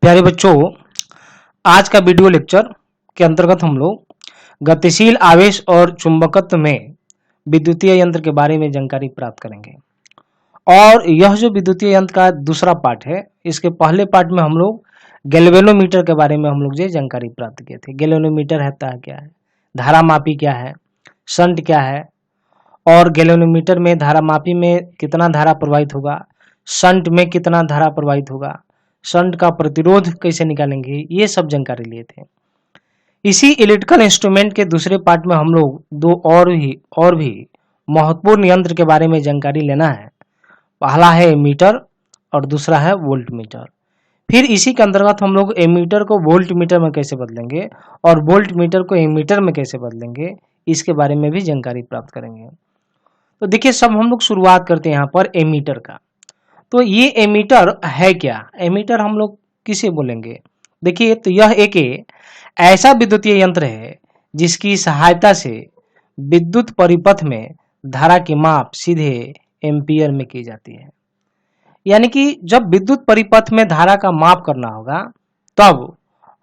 प्यारे बच्चों, आज का वीडियो लेक्चर के अंतर्गत हम लोग गतिशील आवेश और चुंबकत्व में विद्युतीय यंत्र के बारे में जानकारी प्राप्त करेंगे। और यह जो विद्युतीय यंत्र का दूसरा पार्ट है, इसके पहले पार्ट में हम लोग गैल्वेनोमीटर के बारे में हम लोग जो जानकारी प्राप्त किए थे। गैल्वेनोमीटर है क्या है, धारामापी क्या है, शंट क्या है, और गैल्वेनोमीटर में धारामापी में कितना धारा प्रवाहित होगा, शंट में कितना धारा प्रवाहित होगा, शंट का प्रतिरोध कैसे निकालेंगे, ये सब जानकारी लिए थे। इसी इलेक्ट्रिकल इंस्ट्रूमेंट के दूसरे पार्ट में हम लोग दो और भी महत्वपूर्ण यंत्र के बारे में जानकारी लेना है। पहला है एमीटर और दूसरा है वोल्ट मीटर। फिर इसी के अंतर्गत हम लोग एमीटर को वोल्ट मीटर में कैसे बदलेंगे और वोल्ट मीटर को एमीटर में कैसे बदलेंगे, इसके बारे में भी जानकारी प्राप्त करेंगे। तो देखिए, सब हम लोग शुरुआत करते हैं यहाँ पर एमीटर का। तो ये एमीटर है क्या? एमीटर हम लोग किसे बोलेंगे? देखिए, तो यह एक ऐसा विद्युतीय यंत्र है जिसकी सहायता से विद्युत परिपथ में धारा की माप सीधे एम्पियर में की जाती है। यानी कि जब विद्युत परिपथ में धारा का माप करना होगा तब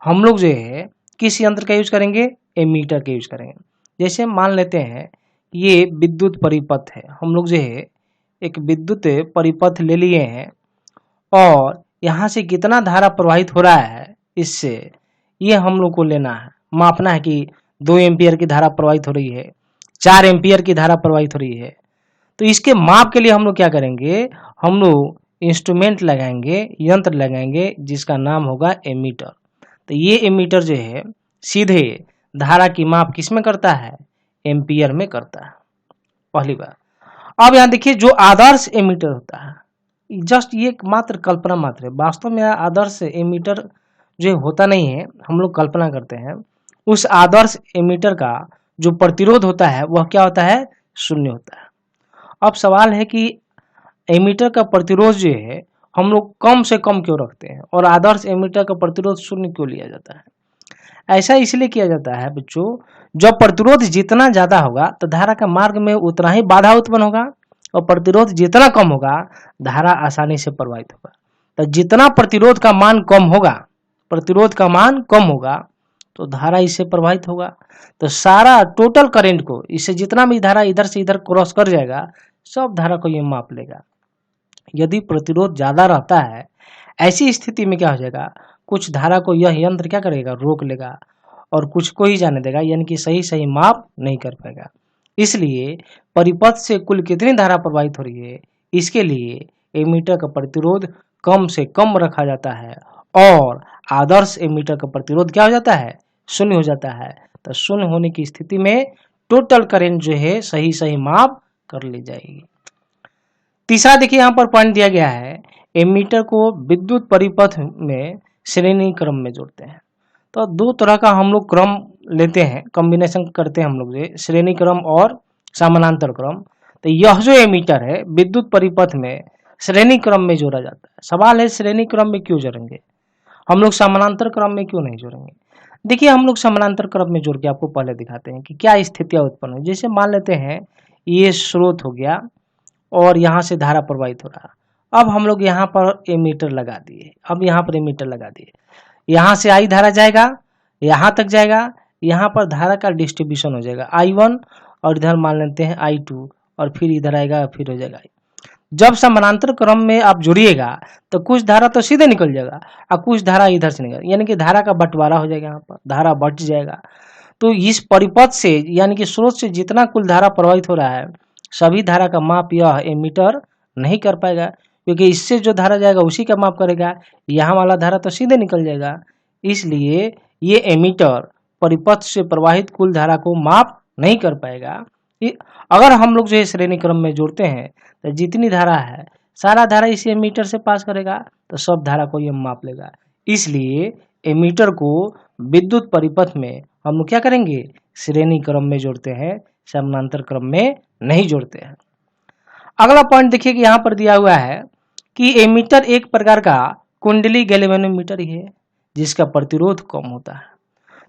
हम लोग जो है किस यंत्र का यूज करेंगे? एमीटर का यूज करेंगे। जैसे मान लेते हैं ये विद्युत परिपथ है, हम लोग जो है एक विद्युत परिपथ ले लिए हैं और यहाँ से कितना धारा प्रवाहित हो रहा है, इससे ये हम लोग को लेना है, मापना है कि 2 एम्पियर की धारा प्रवाहित हो रही है, 4 एम्पियर की धारा प्रवाहित हो रही है। तो इसके माप के लिए हम लोग क्या करेंगे? हम लोग इंस्ट्रूमेंट लगाएंगे, यंत्र लगाएंगे जिसका नाम होगा एमीटर। तो ये एमीटर जो है सीधे धारा की माप किस में करता है? एम्पियर में करता है। पहली बात। अब यहाँ देखिए, जो आदर्श एमीटर होता है, जस्ट ये मात्र कल्पना मात्र है, वास्तव में आदर्श एमीटर जो होता नहीं है, हम लोग कल्पना करते हैं। उस आदर्श एमीटर का जो प्रतिरोध होता है वह क्या होता है? शून्य होता है। अब सवाल है कि एमीटर का प्रतिरोध जो है हम लोग कम से कम क्यों रखते हैं और आदर्श एमीटर का प्रतिरोध शून्य क्यों लिया जाता है? ऐसा इसलिए किया जाता है बच्चों, जब प्रतिरोध जितना ज्यादा होगा तो धारा का मार्ग में उतना ही बाधा उत्पन्न होगा, और प्रतिरोध जितना कम होगा धारा आसानी से प्रवाहित होगा। तो जितना प्रतिरोध का मान कम होगा तो धारा इससे प्रवाहित होगा। तो सारा टोटल करंट को, इससे जितना भी धारा इधर से इधर क्रॉस कर जाएगा, सब धारा को ये माप लेगा। यदि प्रतिरोध ज्यादा रहता है, ऐसी स्थिति में क्या हो जाएगा? कुछ धारा को यह यंत्र क्या करेगा? रोक लेगा और कुछ को ही जाने देगा, यानी कि सही माप नहीं कर पाएगा। इसलिए परिपथ से कुल कितनी धारा प्रवाहित हो रही है, इसके लिए एमीटर का प्रतिरोध कम से कम रखा जाता है और आदर्श एमीटर का प्रतिरोध क्या हो जाता है? शून्य हो जाता है। तो शून्य होने की स्थिति में टोटल करंट जो है सही माप कर ली जाएगी। तीसरा देखिए, यहाँ पर पॉइंट दिया गया है, एमीटर को विद्युत परिपथ में श्रेणी क्रम में जोड़ते हैं। तो दो तरह का हम लोग क्रम लेते हैं, कॉम्बिनेशन करते हैं हम लोग, श्रेणी क्रम और समानांतर क्रम। तो यह जो एमीटर है विद्युत परिपथ में श्रेणी क्रम में जोड़ा जाता है। सवाल है, श्रेणी क्रम में क्यों जोड़ेंगे हम लोग, समानांतर क्रम में क्यों नहीं जोड़ेंगे? देखिए, हम लोग समानांतर क्रम में जोड़ के आपको पहले दिखाते हैं कि क्या स्थितियां उत्पन्न हो। जैसे मान लेते हैं ये स्रोत हो गया और यहाँ से धारा प्रवाहित हो रहा। अब हम लोग यहाँ पर एमीटर लगा दिए, यहाँ से आई धारा जाएगा, यहाँ तक जाएगा, यहाँ पर धारा का डिस्ट्रीब्यूशन हो जाएगा I1, और इधर मान लेते हैं I2, और फिर इधर आएगा, फिर हो जाएगा। जब समानांतर क्रम में आप जुड़िएगा तो कुछ धारा तो सीधे निकल जाएगा और कुछ धारा इधर से निकल, यानी कि धारा का बंटवारा हो जाएगा, यहाँ पर धारा बट जाएगा। तो इस परिपथ से, यानी कि स्रोत से जितना कुल धारा प्रवाहित हो रहा है, सभी धारा का माप यह एमीटर नहीं कर पाएगा, क्योंकि इससे जो धारा जाएगा उसी का माप करेगा, यहाँ वाला धारा तो सीधे निकल जाएगा। इसलिए ये एमीटर परिपथ से प्रवाहित कुल धारा को माप नहीं कर पाएगा। अगर हम लोग जो है श्रेणी क्रम में जोड़ते हैं तो जितनी धारा है सारा धारा इसी एमीटर से पास करेगा, तो सब धारा को ये माप लेगा। इसलिए एमीटर को विद्युत परिपथ में हम लोग क्या करेंगे? श्रेणी क्रम में जोड़ते हैं, समानांतर क्रम में नहीं जोड़ते हैं। अगला पॉइंट देखिए कि यहाँ पर दिया हुआ है कि एमीटर एक प्रकार का कुंडली गैल्वेनोमीटर ही है जिसका प्रतिरोध कम होता है।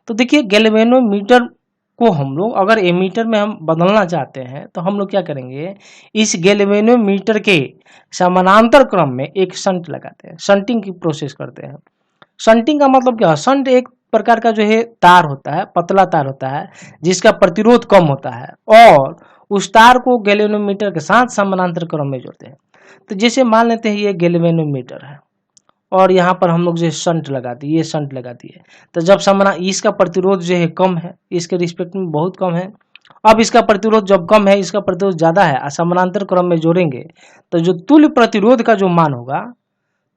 तो देखिए, गैल्वेनोमीटर को हम लोग अगर एमीटर में हम बदलना चाहते हैं तो हम लोग क्या करेंगे? इस गैल्वेनोमीटर के समानांतर क्रम में एक शंट लगाते हैं, शंटिंग की प्रोसेस करते हैं। शंटिंग का मतलब क्या है? शंट एक प्रकार का जो है तार होता है, पतला तार होता है जिसका प्रतिरोध कम होता है और उस तार को गैल्वेनोमीटर के साथ समानांतर क्रम में जोड़ते हैं। तो जैसे मान लेते हैं ये गैल्वेनोमीटर है और यहाँ पर हम लोग जो शंट लगा दिए, ये शंट लगा दिए, तो जब इसका प्रतिरोध जो है कम है, इसके रिस्पेक्ट में बहुत कम है। अब इसका प्रतिरोध जब कम है, इसका प्रतिरोध ज्यादा है, समानांतर क्रम में जोड़ेंगे तो जो तुल्य प्रतिरोध का जो मान होगा,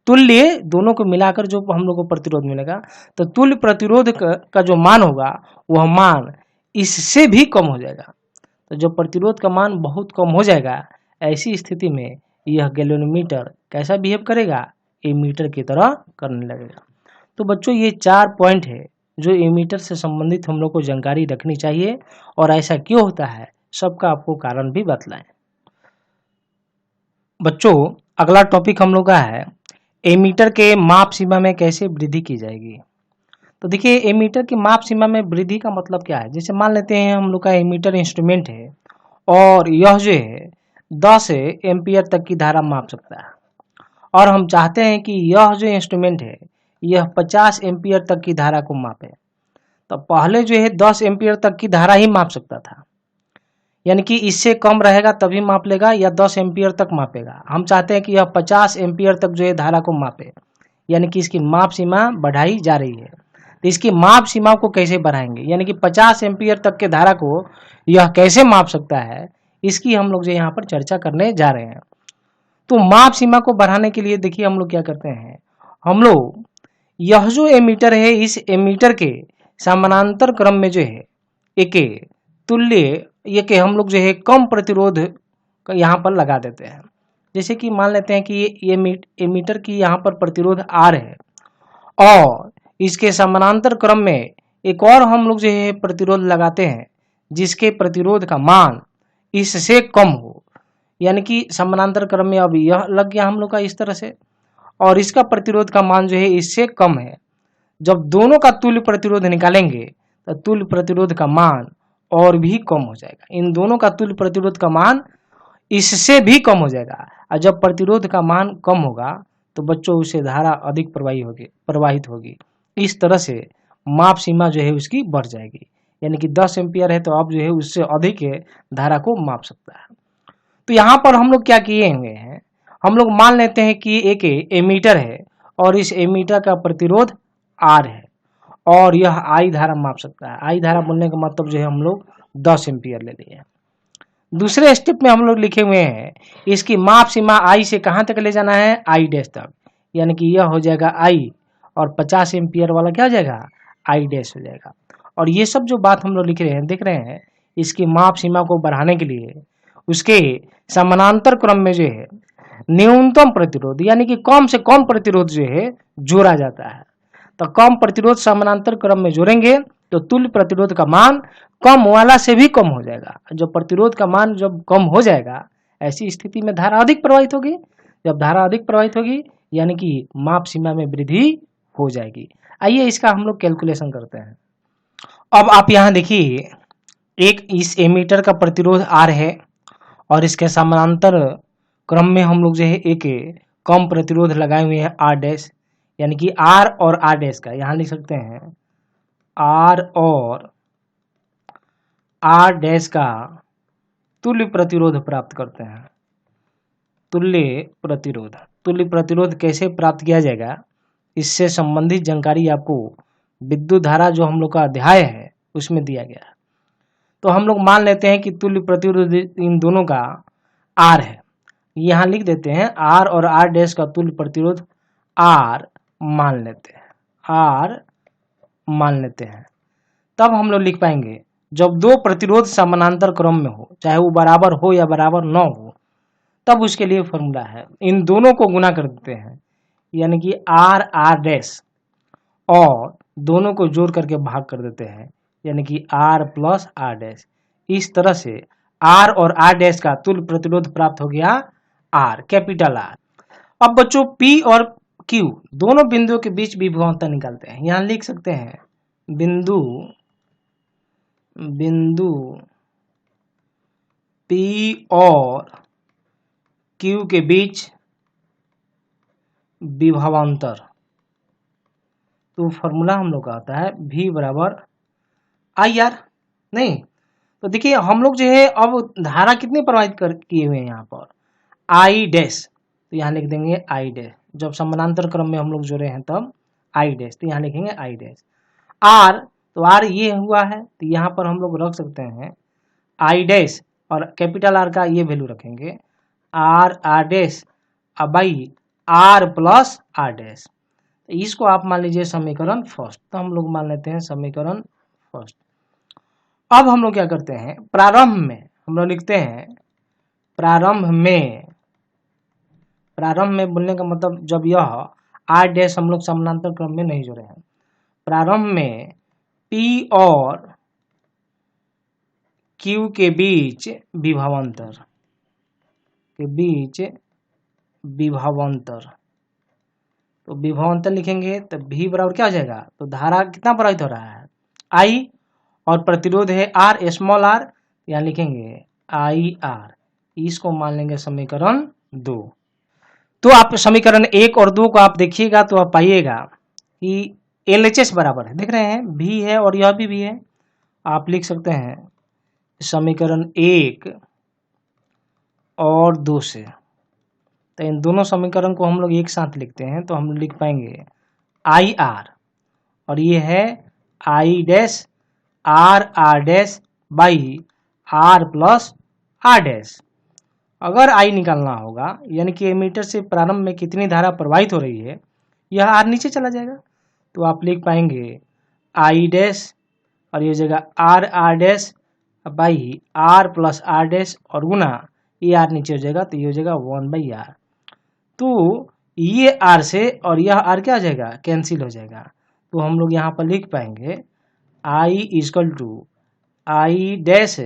तुल्य दोनों को मिलाकर जो हम लोग को प्रतिरोध मिलेगा, तो तुल्य प्रतिरोध का जो मान होगा वह मान इससे भी कम हो जाएगा। तो जब प्रतिरोध का मान बहुत कम हो जाएगा, ऐसी स्थिति में यह गैल्वेनोमीटर कैसा बिहेव करेगा? एमीटर की तरह करने लगेगा। तो बच्चों ये 4 पॉइंट है जो एमीटर से संबंधित हम लोग को जानकारी रखनी चाहिए और ऐसा क्यों होता है सबका आपको कारण भी बतलाएं। बच्चों अगला टॉपिक हम लोग का है एमीटर के माप सीमा में कैसे वृद्धि की जाएगी। तो देखिए एमीटर की माप सीमा में वृद्धि का मतलब क्या है? जैसे मान लेते हैं हम लोग का एमीटर इंस्ट्रूमेंट है और यह जो है 10 एम्पियर तक की धारा माप सकता है और हम चाहते हैं कि यह जो इंस्ट्रूमेंट है यह 50 एम्पियर तक की धारा को मापे। तो पहले जो है 10 एम्पियर तक की धारा ही माप सकता था, यानी कि इससे कम रहेगा तभी माप लेगा या 10 एम्पियर तक मापेगा। हम चाहते हैं कि यह 50 एम्पियर तक जो है धारा को मापे, यानी कि इसकी माप सीमा बढ़ाई जा रही है। तो इसकी माप सीमा को कैसे बढ़ाएंगे, यानी कि 50 एम्पियर तक के धारा को यह कैसे माप सकता है, इसकी हम लोग जो यहाँ पर चर्चा करने जा रहे हैं। तो माप सीमा को बढ़ाने के लिए देखिए हम लोग क्या करते हैं, हम लोग यह जो एमीटर है इस एमीटर के समानांतर क्रम में जो है एक तुल्य ये के हम लोग जो है कम प्रतिरोध यहाँ पर लगा देते हैं। जैसे कि मान लेते हैं कि ये एमीटर की यहाँ पर प्रतिरोध R है और इसके समानांतर क्रम में एक और हम लोग जो है प्रतिरोध लगाते हैं जिसके प्रतिरोध का मान इससे कम हो, यानी कि समानांतर क्रम में अब यह लग गया हम लोग का इस तरह से और इसका प्रतिरोध का मान जो है इससे कम है। जब दोनों का तुल्य प्रतिरोध निकालेंगे तो तुल्य प्रतिरोध का मान और भी कम हो जाएगा। इन दोनों का तुल्य प्रतिरोध का मान इससे भी कम हो जाएगा और जब प्रतिरोध का मान कम होगा तो बच्चों उससे धारा अधिक प्रवाहित होगी। इस तरह से माप सीमा जो है उसकी बढ़ जाएगी, यानी कि 10 एम्पियर है तो अब जो है उससे अधिक धारा को माप सकता है। तो यहाँ पर हम लोग क्या किए हुए हैं, हम लोग मान लेते हैं कि एक एमीटर है और इस एमीटर का प्रतिरोध R है और यह I धारा माप सकता है। I धारा बोलने का मतलब जो है हम लोग 10 एम्पियर ले लिए। दूसरे स्टेप में हम लोग लिखे हुए हैं इसकी माप सीमा I से कहाँ तक ले जाना है, I डैश तक, यानी कि यह हो जाएगा I और 50 एम्पियर वाला क्या हो जाएगा, I डैश हो जाएगा। और ये सब जो बात हम लोग लिख रहे हैं देख रहे हैं, इसकी माप सीमा को बढ़ाने के लिए उसके समानांतर क्रम में जो है न्यूनतम प्रतिरोध यानी कि कम से कम प्रतिरोध जो है जोड़ा जाता है। तो कम प्रतिरोध समानांतर क्रम में जोड़ेंगे तो तुल्य प्रतिरोध का मान कम वाला से भी कम हो जाएगा। जब प्रतिरोध का मान जब कम हो जाएगा ऐसी स्थिति में धारा अधिक प्रवाहित होगी। जब धारा अधिक प्रवाहित होगी यानी कि माप सीमा में वृद्धि हो जाएगी। आइए इसका हम लोग कैलकुलेशन करते हैं। अब आप यहाँ देखिए एक इस एमीटर का प्रतिरोध R है और इसके समानांतर क्रम में हम लोग जो है एक कम प्रतिरोध लगाए हुए हैं R डैश, यानी कि R और R डैश का यहाँ लिख सकते हैं R और R डैश का तुल्य प्रतिरोध प्राप्त करते हैं। तुल्य प्रतिरोध कैसे प्राप्त किया जाएगा, इससे संबंधित जानकारी आपको विद्युत धारा जो हम लोग का अध्याय है उसमें दिया गया है। तो हम लोग मान लेते हैं कि तुल्य प्रतिरोध इन दोनों का R है, यहाँ लिख देते हैं R और R डैश का तुल्य प्रतिरोध R मान लेते हैं। तब हम लोग लिख पाएंगे जब दो प्रतिरोध समानांतर क्रम में हो, चाहे वो बराबर हो या बराबर न हो, तब उसके लिए फॉर्मूला है इन दोनों को गुना कर देते हैं, यानी कि R डैश और दोनों को जोड़ करके भाग कर देते हैं, यानी कि R प्लस R डैश। इस तरह से R और R डैश का तुल्य प्रतिरोध प्राप्त हो गया R, कैपिटल R। अब बच्चों P और Q दोनों बिंदुओं के बीच विभवांतर निकालते हैं। यहाँ लिख सकते हैं बिंदु P और Q के बीच विभवांतर तो फॉर्मूला हम लोग का आता है V बराबर IR। नहीं तो देखिए हम लोग जो है अब धारा कितनी प्रवाहित किए हुए हैं यहाँ पर I डैश, तो यहाँ लिख देंगे I डैश। जब समानांतर क्रम में हम लोग जोड़े हैं तब I डैश, तो यहाँ लिखेंगे I डैश। R, तो R ये हुआ है तो यहाँ पर हम लोग रख सकते हैं I डैश और कैपिटल R का ये वैल्यू रखेंगे R dash by R plus R dash. इसको आप मान लीजिए समीकरण फर्स्ट, तो हम लोग मान लेते हैं समीकरण फर्स्ट। अब हम लोग क्या करते हैं, प्रारंभ में हम लोग लिखते हैं प्रारंभ में बोलने का मतलब जब यह R डैश हम लोग समानांतर क्रम में नहीं जोड़े हैं, प्रारंभ में P और Q के बीच विभवांतर, तो विभवांतर लिखेंगे तो V बराबर क्या हो जाएगा, तो धारा कितना प्रवाहित हो रहा है I और प्रतिरोध है R स्मॉल r, यहाँ लिखेंगे IR। इसको मान लेंगे समीकरण 2। तो आप समीकरण 1 और 2 को आप देखिएगा तो आप पाइएगा कि LHS बराबर है, देख रहे हैं V है और यह भी है। आप लिख सकते हैं समीकरण 1 और 2 से, तो इन दोनों समीकरण को हम लोग एक साथ लिखते हैं तो हम लिख पाएंगे IR और ये है I dash R dash by R plus R dash. अगर I निकालना होगा यानी कि एमीटर से प्रारंभ में कितनी धारा प्रवाहित हो रही है, यह R नीचे चला जाएगा, तो आप लिख पाएंगे I डैश और ये जगह R dash by R plus R dash और गुना ये R नीचे हो जाएगा तो ये हो जाएगा 1/R। तो ये R से और यह R क्या हो जाएगा, कैंसिल हो जाएगा, तो हम लोग यहाँ पर लिख पाएंगे I equal to I dash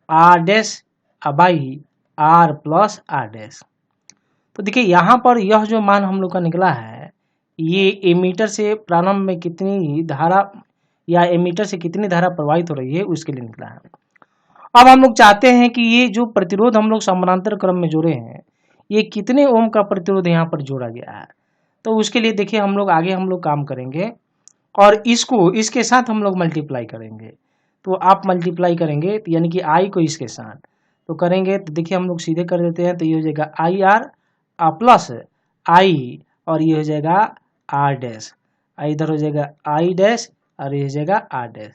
R dash by R plus R dash. तो देखिए यहाँ पर यह जो मान हम लोग का निकला है ये एमीटर से प्रारंभ में कितनी धारा या एमीटर से कितनी धारा प्रवाहित हो रही है उसके लिए निकला है। अब हम लोग चाहते हैं कि ये जो प्रतिरोध हम लोग समानांतर क्रम में जोड़े हैं ये कितने ओम का प्रतिरोध यहाँ पर जोड़ा गया है, तो उसके लिए देखिए हम लोग आगे हम लोग काम करेंगे और इसको इसके साथ हम लोग मल्टीप्लाई करेंगे। तो आप मल्टीप्लाई करेंगे तो यानी कि I को इसके साथ तो करेंगे तो देखिए हम लोग सीधे कर देते हैं, तो ये हो जाएगा IR प्लस I और ये हो जाएगा R डैश, इधर हो जाएगा I डैश और ये हो जाएगा R डैश।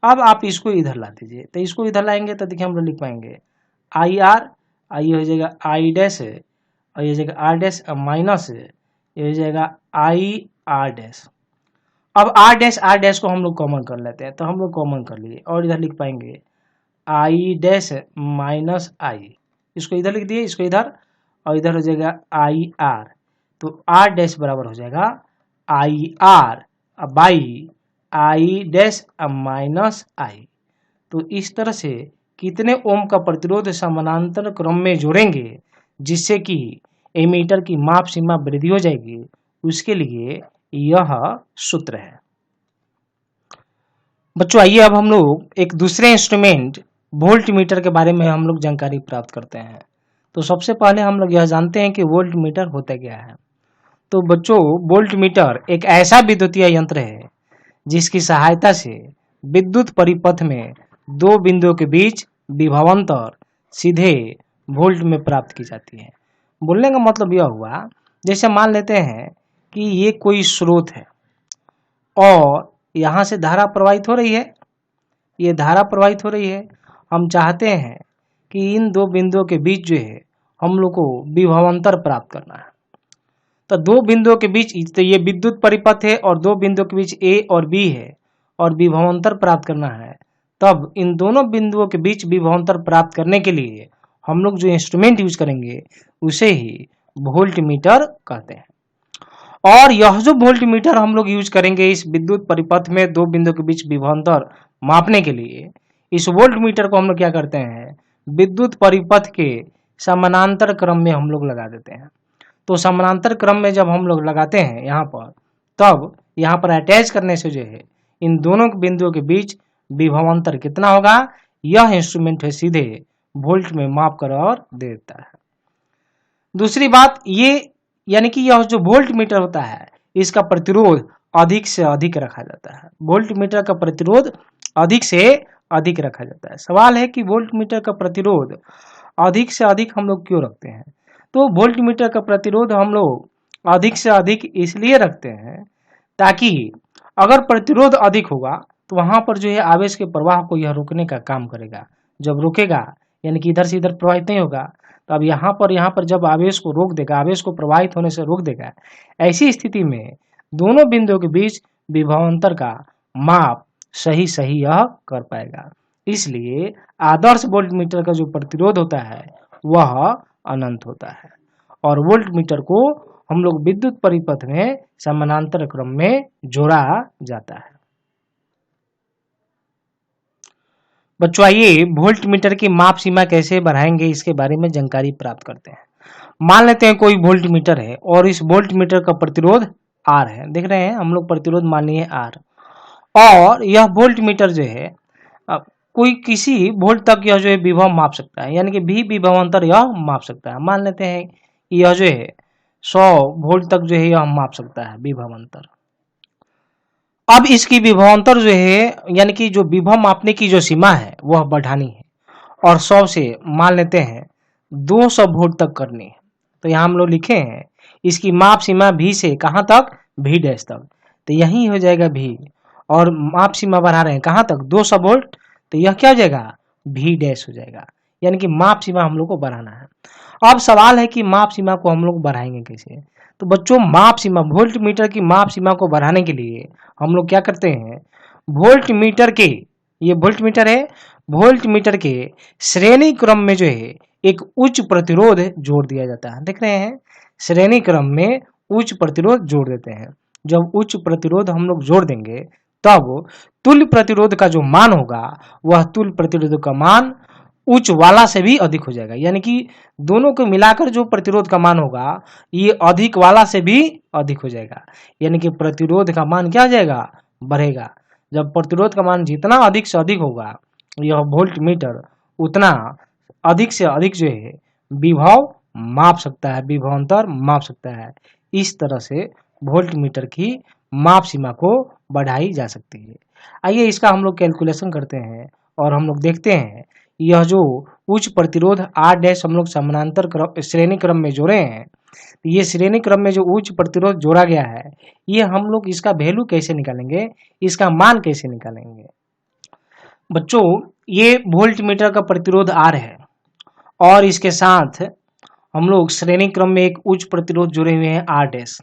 अब आप इसको इधर ला दीजिए, तो इसको इधर लाएंगे तो देखिए हम लोग लिख पाएंगे IR ये हो जाएगा I डैश और ये हो जाएगा R डैश माइनस ये हो जाएगा IR डैश। अब R डैश को हम लोग कॉमन कर लेते हैं, तो हम लोग कॉमन कर लिए और इधर लिख पाएंगे I डैश माइनस I, इसको इधर लिख दिए, इसको इधर और इधर हो जाएगा IR, तो R डैश बराबर हो जाएगा IR by I dash minus I। तो इस तरह से कितने ओम का प्रतिरोध समानांतर क्रम में जोड़ेंगे जिससे कि एमीटर की माप सीमा वृद्धि हो जाएगी, उसके लिए यह सूत्र है। बच्चों आइए अब हम लोग एक दूसरे इंस्ट्रूमेंट वोल्ट मीटर के बारे में हम लोग जानकारी प्राप्त करते हैं। तो सबसे पहले हम लोग यह जानते हैं कि वोल्ट मीटर होता क्या है। तो बच्चों वोल्ट मीटर एक ऐसा विद्युतीय यंत्र है जिसकी सहायता से विद्युत परिपथ में दो बिंदुओं के बीच विभवांतर सीधे वोल्ट में प्राप्त की जाती है। बोलने का मतलब यह हुआ, जैसे मान लेते हैं कि ये कोई स्रोत है और यहाँ से धारा प्रवाहित हो रही है, ये धारा प्रवाहित हो रही है, हम चाहते हैं कि इन दो बिंदुओं के बीच जो है हम लोग को विभवांतर प्राप्त करना है। तो दो बिंदुओं के बीच, तो ये विद्युत परिपथ है और दो बिंदुओं के बीच A और B है और विभवांतर प्राप्त करना है, तब इन दोनों बिंदुओं के बीच विभवांतर प्राप्त करने के लिए हम लोग जो इंस्ट्रूमेंट यूज करेंगे उसे ही वोल्ट मीटर कहते हैं। और यह जो वोल्ट मीटर हम लोग यूज करेंगे इस विद्युत परिपथ में दो बिंदुओं के बीच विभवांतर मापने के लिए, इस वोल्ट मीटर को हम लोग क्या करते हैं, विद्युत परिपथ के समानांतर क्रम में हम लोग लगा देते हैं। तो समानांतर क्रम में जब हम लोग लगाते हैं यहाँ पर, तब यहाँ पर अटैच करने से जो है इन दोनों बिंदुओं के बीच विभवांतर कितना होगा, यह इंस्ट्रूमेंट है सीधे वोल्ट में माप कर और दे देता है। दूसरी बात ये, यानी कि यह जो वोल्ट मीटर होता है इसका प्रतिरोध अधिक से अधिक रखा जाता है। वोल्ट मीटर का प्रतिरोध अधिक से अधिक रखा जाता है। सवाल है कि वोल्ट मीटर का प्रतिरोध अधिक से अधिक हम लोग क्यों रखते हैं? तो वोल्ट मीटर का प्रतिरोध हम लोग अधिक से अधिक इसलिए रखते हैं ताकि अगर प्रतिरोध अधिक होगा तो वहां पर जो है आवेश के प्रवाह को यह रोकने का काम करेगा। जब रोकेगा यानी कि इधर से इधर प्रवाहित नहीं होगा, तो अब यहाँ पर जब आवेश को रोक देगा, आवेश को प्रवाहित होने से रोक देगा, ऐसी स्थिति में दोनों बिंदुओं के बीच विभवांतर का माप सही सही यह कर पाएगा। इसलिए आदर्श वोल्ट मीटर का जो प्रतिरोध होता है वह अनंत होता है और वोल्ट मीटर को हम लोग विद्युत परिपथ में समानांतर क्रम में जोड़ा जाता है। बच्चों आइए वोल्ट मीटर की माप सीमा कैसे बढ़ाएंगे इसके बारे में जानकारी प्राप्त करते हैं। मान लेते हैं कोई वोल्ट मीटर है और इस वोल्ट मीटर का प्रतिरोध R है। देख रहे हैं हम लोग प्रतिरोध मान लिए R, और यह वोल्ट मीटर जो है कोई किसी वोल्ट तक यह जो है विभव माप सकता है, यानी कि भी विभवांतर यह माप सकता है। मान लेते हैं कि यह जो है 100 वोल्ट तक जो है यह माप सकता है विभवांतर। अब इसकी विभवांतर जो है यानी कि जो विभव मापने की जो सीमा है वह बढ़ानी है और 100 से मान लेते हैं 200 वोल्ट तक करनी है। तो यहाँ हम लोग लिखे हैं इसकी माप सीमा भी से कहाँ तक, भी डैश तक, तो यही हो जाएगा भी, और माप सीमा बढ़ा रहे हैं कहाँ तक, 200 वोल्ट, तो यह क्या हो जाएगा, भी डैश हो जाएगा। यानी कि माप सीमा हम लोग को बढ़ाना है। अब सवाल है कि माप सीमा को हम लोग बढ़ाएंगे कैसे? तो बच्चों माप सीमा, वोल्ट मीटर की माप सीमा को बढ़ाने के लिए हम लोग क्या करते हैं, वोल्ट मीटर के, ये वोल्ट मीटर है, वोल्ट मीटर के श्रेणी क्रम में जो है एक उच्च प्रतिरोध जोड़ दिया जाता है। देख रहे हैं श्रेणी क्रम में उच्च प्रतिरोध जोड़ देते हैं। जब उच्च प्रतिरोध हम लोग जोड़ देंगे तब तुल्य प्रतिरोध का जो मान होगा वह तुल्य प्रतिरोध का मान उच्च वाला से भी अधिक हो जाएगा। यानी कि दोनों को मिलाकर जो प्रतिरोध का मान होगा ये अधिक वाला से भी अधिक हो जाएगा। यानी कि प्रतिरोध का मान क्या हो जाएगा, बढ़ेगा। जब प्रतिरोध का मान जितना अधिक से अधिक होगा यह वोल्ट मीटर उतना अधिक से अधिक जो है विभव माप सकता है, विभवांतर माप सकता है। इस तरह से वोल्ट मीटर की माप सीमा को बढ़ाई जा सकती है। आइए इसका हम लोग कैलकुलेशन करते हैं और हम लोग देखते हैं यह जो उच्च प्रतिरोध R डैश हम लोग समानांतर क्रम श्रेणी क्रम में जोड़े हैं, ये श्रेणी क्रम में जो उच्च प्रतिरोध जोड़ा गया है ये हम लोग इसका वैल्यू कैसे निकालेंगे, इसका मान कैसे निकालेंगे? बच्चों ये वोल्ट मीटर का प्रतिरोध R है और इसके साथ हम लोग श्रेणी क्रम में एक उच्च प्रतिरोध जुड़े हुए हैं R डैश।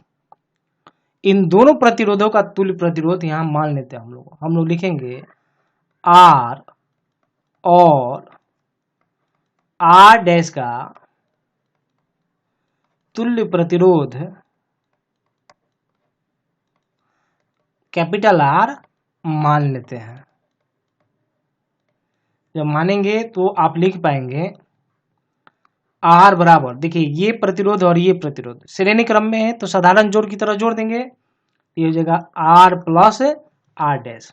इन दोनों प्रतिरोधों का तुल्य प्रतिरोध यहाँ मान लेते हैं हम लोग लिखेंगे R और R डैश का तुल्य प्रतिरोध कैपिटल R मान लेते हैं। जब मानेंगे तो आप लिख पाएंगे R बराबर, देखिए ये प्रतिरोध और ये प्रतिरोध श्रेणी क्रम में है तो साधारण जोड़ की तरह जोड़ देंगे, ये हो जाएगा R प्लस R डैश।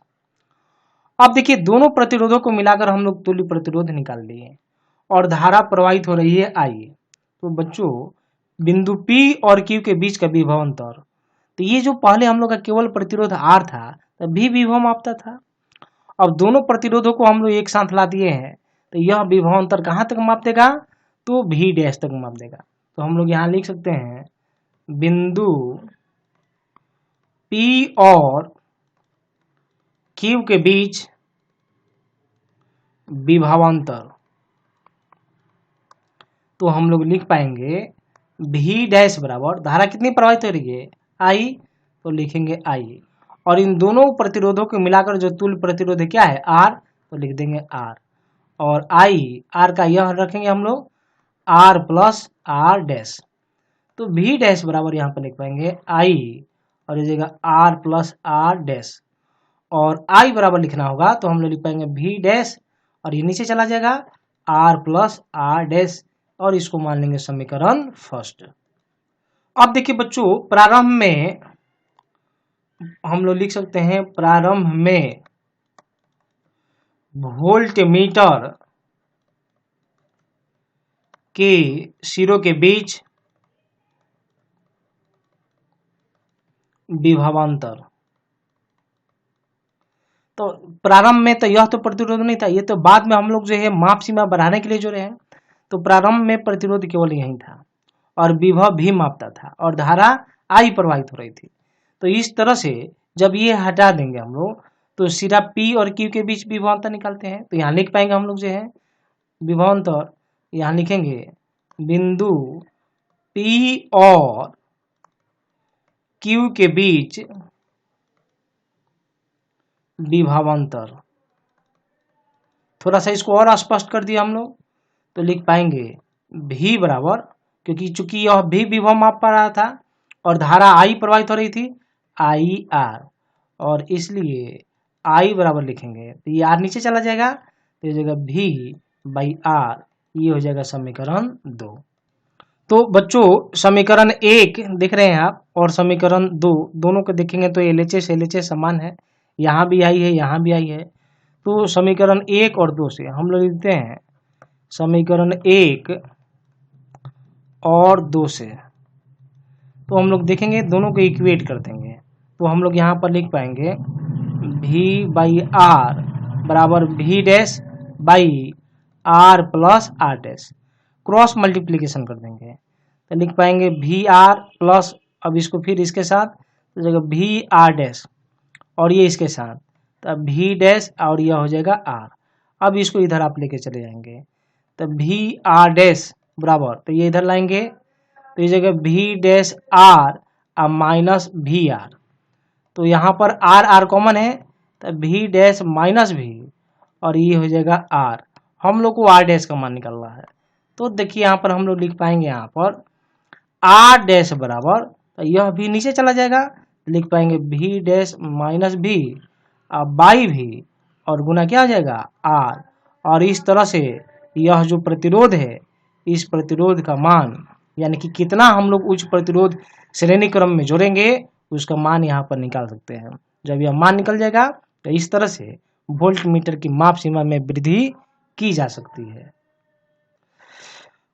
अब देखिए दोनों प्रतिरोधों को मिलाकर हम लोग तुल्य प्रतिरोध निकाल लिए और धारा प्रवाहित हो रही है I। तो बच्चों बिंदु P और Q के बीच का विभव अंतर, तो ये जो पहले हम लोग का केवल प्रतिरोध R था तब भी विभव मापता था। अब दोनों प्रतिरोधों को हम लोग एक साथ ला दिए हैं तो यह विभव अंतर कहाँ तक माप देगा, तो भी डैश तक माप देगा। तो हम लोग यहाँ लिख सकते हैं बिंदु P और Q के बीच विभवांतर, तो हम लोग लिख पाएंगे भी डैश बराबर, धारा कितनी प्रवाहित हो रही है I, तो लिखेंगे I, और इन दोनों प्रतिरोधों को मिलाकर जो तुल्य प्रतिरोध है क्या है R, तो लिख देंगे R, और I R का यह रखेंगे हम लोग R प्लस R डैश, तो भी डैश बराबर यहाँ पर लिख पाएंगे I और ये जगह R प्लस R डैश, और I बराबर लिखना होगा तो हम लोग लिख पाएंगे भी डैश और ये नीचे चला जाएगा R प्लस R डैश, और इसको मान लेंगे समीकरण फर्स्ट। अब देखिए बच्चों प्रारंभ में हम लोग लिख सकते हैं, प्रारंभ में वोल्ट मीटर के सिरों के बीच विभवांतर, तो प्रारंभ में तो यह तो प्रतिरोध नहीं था, ये तो बाद में हम लोग जो है माप सीमा बढ़ाने के लिए जोड़े हैं। तो प्रारंभ में प्रतिरोध केवल यही था और विभव भी मापता था और धारा I प्रवाहित हो रही थी। तो इस तरह से जब ये हटा देंगे हम लोग तो सिरा P और Q के बीच विभवांतर निकालते हैं। तो यहाँ लिख पाएंगे हम लोग जो है विभवांतर, यहाँ लिखेंगे बिंदु P और Q के बीच विभवांतर। थोड़ा सा इसको और स्पष्ट कर दिया हम लोग तो लिख पाएंगे V बराबर, क्योंकि चूंकि यह भी विभव माप पा रहा था और धारा I प्रवाहित हो रही थी IR, और इसलिए I बराबर लिखेंगे तो ये R नीचे चला जाएगा तो ये जगह V बाई R, ये हो जाएगा समीकरण 2। तो बच्चों समीकरण 1 देख रहे हैं आप और समीकरण 2 दोनों को देखेंगे तो LHS LHS समान है, यहाँ भी आई है यहाँ भी आई है। तो समीकरण 1 और 2 से हम लोग लिखते हैं समीकरण 1 और 2 से, तो हम लोग देखेंगे दोनों को इक्वेट कर देंगे तो हम लोग यहाँ पर लिख पाएंगे V बाई आर बराबर V dash by R plus R dash, cross multiplication कर देंगे तो लिख पाएंगे VR प्लस, अब इसको फिर इसके साथ तो जगह VR डैश और ये इसके साथ तो V डैश और यह हो जाएगा R। अब इसको इधर आप लेके चले जाएंगे तो VR डैश बराबर, तो ये इधर लाएंगे तो ये जगह V डैश R और माइनस VR, तो यहाँ पर R कॉमन है तो V डैश माइनस V और ये हो जाएगा R। हम लोग को R डैश का मान निकालना है तो देखिए यहाँ पर हम लोग लिख पाएंगे यहाँ पर R डैश बराबर, तो यह भी नीचे चला जाएगा लिख पाएंगे V dash minus V by V और गुना क्या हो जाएगा R। और इस तरह से यह जो प्रतिरोध है इस प्रतिरोध का मान यानी कि कितना हम लोग उच्च प्रतिरोध श्रेणी क्रम में जोड़ेंगे उसका मान यहाँ पर निकाल सकते हैं। जब यह मान निकल जाएगा तो इस तरह से वोल्ट मीटर की माप सीमा में वृद्धि की जा सकती है।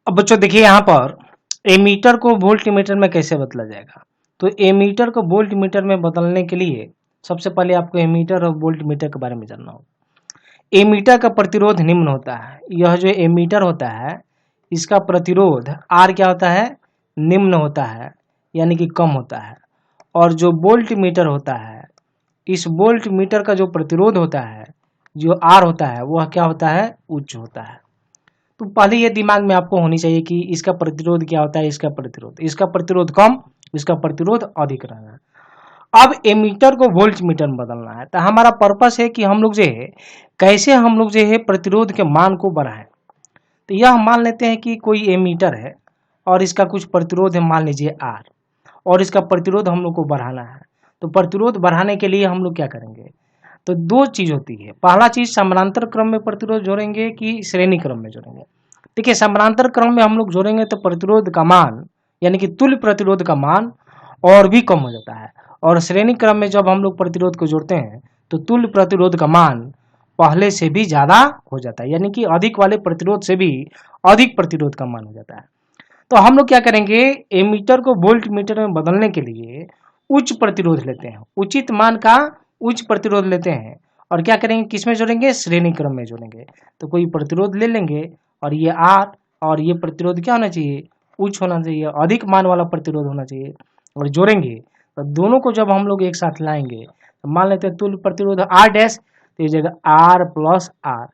अब बच्चों देखिए यहाँ पर एमीटर को वोल्ट मीटर में कैसे बदला जाएगा। तो एमीटर को वोल्ट मीटर में बदलने के लिए सबसे पहले आपको एमीटर और वोल्ट मीटर के बारे में जानना होगा। एमीटर का प्रतिरोध निम्न होता है, यह जो एमीटर होता है इसका प्रतिरोध R क्या होता है निम्न होता है यानी कि कम होता है, और जो वोल्ट मीटर होता है इस वोल्ट मीटर का जो प्रतिरोध होता है जो R होता है वह क्या होता है उच्च होता है। तो पहले ये दिमाग में आपको होनी चाहिए कि इसका प्रतिरोध क्या होता है, इसका प्रतिरोध कम इसका प्रतिरोध अधिक रहना है। अब एमीटर को वोल्ट मीटर में बदलना है तो हमारा पर्पस है कि हम लोग जो है कैसे हम लोग जो है प्रतिरोध के मान को बढ़ाएं। तो यह मान लेते हैं कि कोई एमीटर है और इसका कुछ प्रतिरोध है मान लीजिए R और इसका प्रतिरोध हम लोग को बढ़ाना है। तो प्रतिरोध बढ़ाने के लिए हम लोग क्या करेंगे, तो दो चीज होती है। पहला चीज समानांतर क्रम में प्रतिरोध जोड़ेंगे कि श्रेणी क्रम में जोड़ेंगे। देखिए समानांतर क्रम में हम लोग जोड़ेंगे तो प्रतिरोध का मान यानी कि तुल्य प्रतिरोध का मान और भी कम हो जाता है, और श्रेणी क्रम में जब हम लोग प्रतिरोध को जोड़ते हैं तो तुल्य प्रतिरोध का मान पहले से भी ज्यादा हो जाता है, यानी कि अधिक वाले प्रतिरोध से भी अधिक प्रतिरोध का मान हो जाता है। तो हम लोग क्या करेंगे एमीटर को वोल्ट मीटर में बदलने के लिए उच्च प्रतिरोध लेते हैं, उचित मान का उच्च प्रतिरोध लेते हैं और क्या करेंगे किसमें जोड़ेंगे श्रेणी क्रम में जोड़ेंगे। तो कोई प्रतिरोध ले लेंगे और ये R और ये प्रतिरोध क्या होना चाहिए उच्च होना चाहिए, अधिक मान वाला प्रतिरोध होना चाहिए और जोड़ेंगे। तो दोनों को जब हम लोग एक साथ लाएंगे तो मान लेते हैं तुल्य प्रतिरोध R डैश तो ये जगह R प्लस R।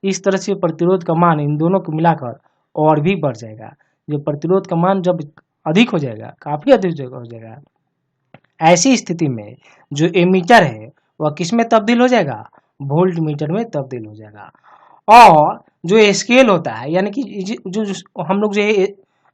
इस तरह से प्रतिरोध का मान इन दोनों को मिलाकर और भी बढ़ जाएगा। जो प्रतिरोध का मान जब अधिक हो जाएगा काफी अधिक हो जाएगा, ऐसी स्थिति में जो एमीटर है वह किस में तब्दील हो जाएगा वोल्ट मीटर में तब्दील हो जाएगा। और जो स्केल होता है यानी कि जो हम लोग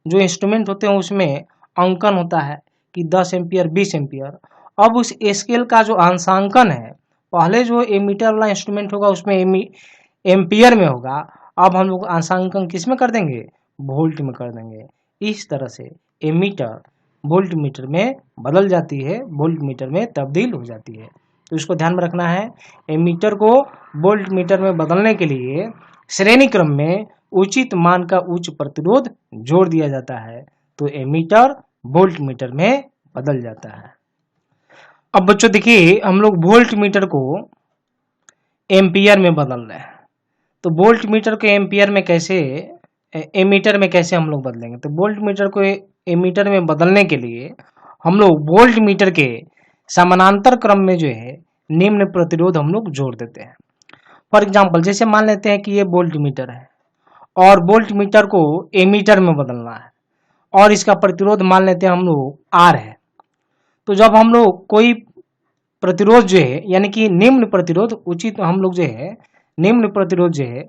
जो इंस्ट्रूमेंट होते हैं उसमें अंकन होता है कि 10 एम्पियर 20 एम्पियर। अब उस स्केल का जो अंशांकन है पहले जो एमीटर वाला इंस्ट्रूमेंट होगा उसमें एम्पियर में होगा, अब हम लोग अंशांकन किस में कर देंगे वोल्ट में कर देंगे। इस तरह से एमीटर वोल्ट मीटर में बदल जाती है, वोल्ट मीटर में तब्दील हो जाती है। तो इसको ध्यान में रखना है, एमीटर को वोल्ट मीटर में बदलने के लिए श्रेणी क्रम में उचित मान का उच्च प्रतिरोध जोड़ दिया जाता है तो एमीटर वोल्ट मीटर में बदल जाता है। अब बच्चों देखिए हम लोग वोल्ट मीटर को एम्पियर में बदल रहे हैं। तो वोल्ट मीटर को एम्पियर में कैसे, एमीटर में कैसे हम लोग बदलेंगे? तो वोल्ट मीटर को एमीटर में बदलने के लिए हम लोग वोल्ट मीटर के समानांतर क्रम में जो है निम्न प्रतिरोध हम लोग जोड़ देते हैं। फॉर एग्जाम्पल जैसे मान लेते हैं कि ये वोल्ट मीटर है और वोल्ट मीटर को एमीटर में बदलना है और इसका प्रतिरोध मान लेते हैं हम लोग आर है। तो जब हम लोग कोई प्रतिरोध जो है यानी कि निम्न प्रतिरोध उचित हम लोग जो है निम्न प्रतिरोध जो है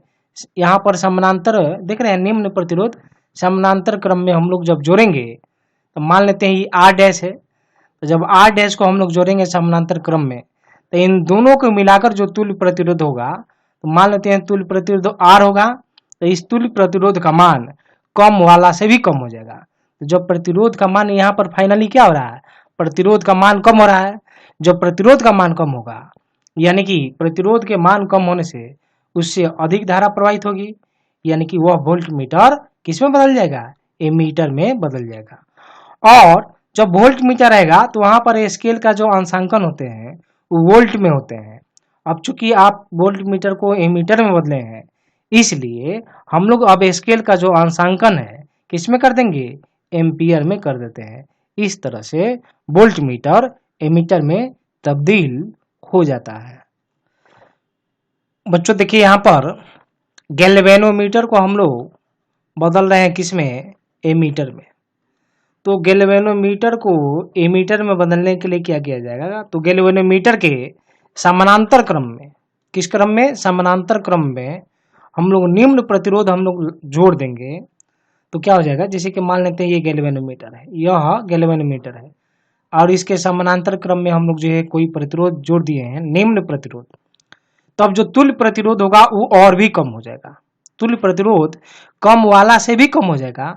यहाँ पर समानांतर देख रहे हैं, निम्न प्रतिरोध समानांतर क्रम में हम लोग जब जोड़ेंगे तो मान लेते हैं ये आर डैश है। तो जब आर डैश को हम लोग जोड़ेंगे समानांतर क्रम में तो इन दोनों को मिलाकर जो तुल्य प्रतिरोध होगा तो मान लेते हैं तुल्य प्रतिरोध आर होगा। तो इस तुल्य प्रतिरोध का मान कम वाला से भी कम हो जाएगा। तो जब प्रतिरोध का मान यहाँ पर फाइनली क्या हो रहा है, प्रतिरोध का मान कम हो रहा है। जब प्रतिरोध का मान कम होगा यानी कि प्रतिरोध के मान कम होने से उससे अधिक धारा प्रवाहित होगी, यानी कि वह वोल्ट मीटर किस में बदल जाएगा, एमीटर में बदल जाएगा। और जब वोल्ट मीटर रहेगा तो वहां पर स्केल का जो अंशांकन होते हैं वो वोल्ट में होते हैं। अब चूंकि आप वोल्ट मीटर को एमीटर में बदले हैं इसलिए हम लोग अब स्केल का जो अंशांकन है किस में कर देंगे, एम्पियर में कर देते हैं। इस तरह से वोल्ट मीटर एमीटर में तब्दील हो जाता है। बच्चों देखिए यहाँ पर गैल्वेनोमीटर को हम लोग बदल रहे हैं किसमें, एमीटर में। तो गैल्वेनोमीटर को एमीटर में बदलने के लिए क्या किया जाएगा, तो गैल्वेनोमीटर के समानांतर क्रम में, किस क्रम में, समानांतर क्रम में हम लोग निम्न प्रतिरोध हम लोग जोड़ देंगे। तो क्या हो जाएगा, जैसे कि मान लेते हैं ये गैल्वेनोमीटर है, यह गैल्वेनोमीटर है और इसके समानांतर क्रम में हम लोग जो है कोई प्रतिरोध जोड़ दिए हैं, निम्न प्रतिरोध। तो अब जो तुल्य प्रतिरोध होगा वो और भी कम हो जाएगा। तुल्य प्रतिरोध कम वाला से भी कम हो जाएगा।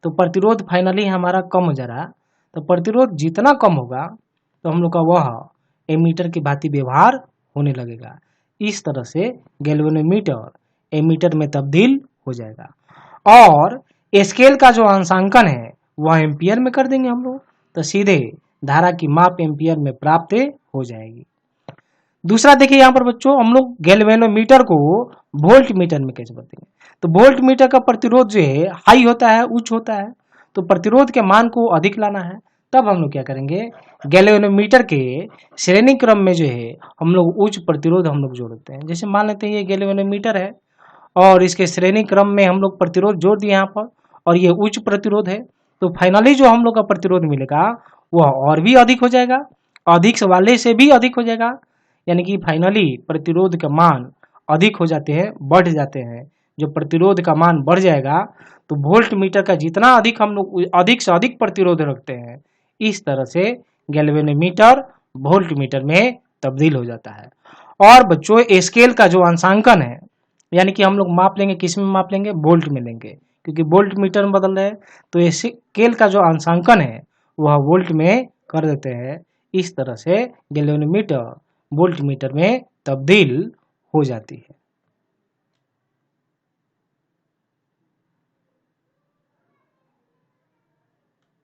तो प्रतिरोध फाइनली हमारा कम हो जा रहा। तो प्रतिरोध जितना कम होगा तो हम लोग का वह एमीटर की भांति व्यवहार होने लगेगा। इस तरह से गैल्वेनोमीटर एमीटर में तब्दील हो जाएगा और स्केल का जो अंशांकन है वह एम्पियर में कर देंगे हम लोग। तो सीधे धारा की माप एम्पियर में प्राप्त हो जाएगी। दूसरा देखिए यहाँ पर बच्चों, हम लोग गैल्वेनोमीटर को वोल्ट मीटर में कैसे बदलेंगे। तो वोल्ट मीटर का प्रतिरोध जो है हाई होता है, उच्च होता है। तो प्रतिरोध के मान को अधिक लाना है, तब हम लोग क्या करेंगे, गैल्वेनोमीटर के श्रेणी क्रम में जो है हम लोग उच्च प्रतिरोध हम लोग जोड़ते हैं। जैसे मान लेते हैं ये गैल्वेनोमीटर है और इसके श्रेणी क्रम में हम लोग प्रतिरोध जोड़ दिए यहाँ पर और ये उच्च प्रतिरोध है। तो फाइनली जो हम लोग का प्रतिरोध मिलेगा वह और भी अधिक हो जाएगा, अधिक वाले से भी अधिक हो जाएगा। यानी कि फाइनली प्रतिरोध का मान अधिक हो जाते हैं, बढ़ जाते हैं। जो प्रतिरोध का मान बढ़ जाएगा तो वोल्ट मीटर का जितना अधिक हम लोग अधिक से अधिक प्रतिरोध रखते हैं, इस तरह से गैल्वेनोमीटर वोल्ट मीटर में तब्दील हो जाता है। और बच्चों स्केल का जो अंशांकन है यानी कि हम लोग माप लेंगे, किस में माप लेंगे, वोल्ट में लेंगे, क्योंकि वोल्ट मीटर में बदल रहे हैं। तो स्केल का जो अंशांकन है वह वोल्ट में कर देते हैं। इस तरह से गैल्वेनोमीटर वोल्ट मीटर में तब्दील हो जाती है।